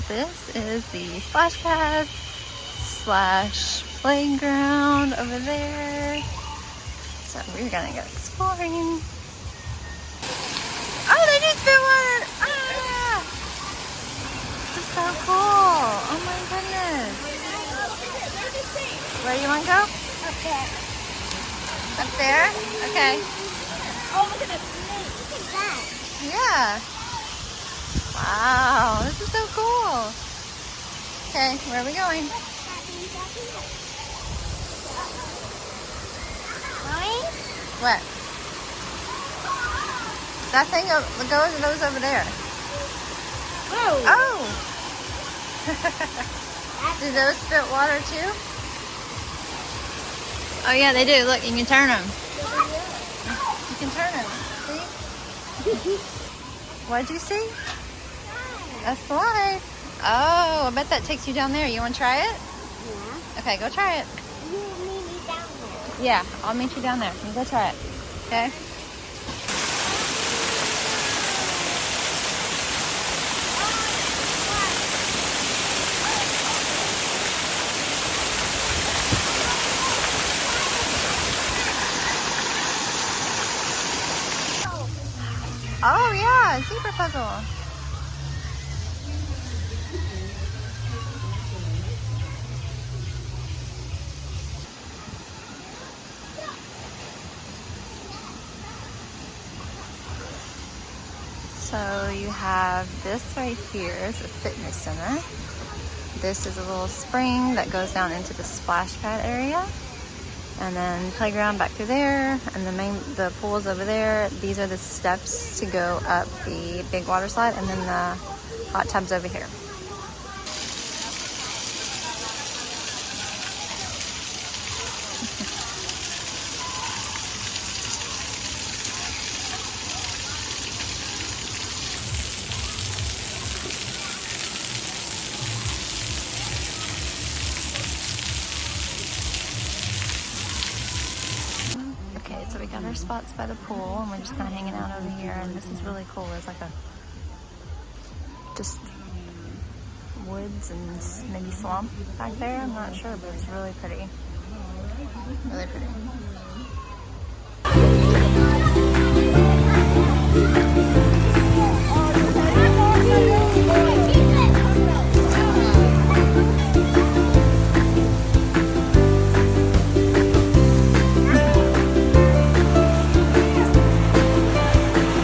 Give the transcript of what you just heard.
this is the splash pad slash playground over there. So we're gonna go exploring. Oh, they just spit water! Ah! This is so cool! Oh my goodness! Where do you want to go? Up there. Up there? Okay. Oh, look at that snake. Look at that. Yeah. Wow, this is so cool. Okay, where are we going? Mommy? What? That thing goes over there. Whoa. Oh! Do those spit water too? Oh yeah, they do. Look, you can turn them. You can turn them. See? What'd you see? A slide. Oh, I bet that takes you down there. You want to try it? Yeah. Okay, go try it. You meet me down there. Yeah, I'll meet you down there. You go try it. Okay? Oh yeah, zebra puzzle. So you have this right here is a fitness center. This is a little spring that goes down into the splash pad area. And then playground back through there, and the pool is over there. These are the steps to go up the big water slide, and then the hot tub's over here. Okay, so we got our spots by the pool, and we're just kind of hanging out over here, and this is really cool. There's like just woods and maybe swamp back there. I'm not sure, but it's really pretty. Really pretty.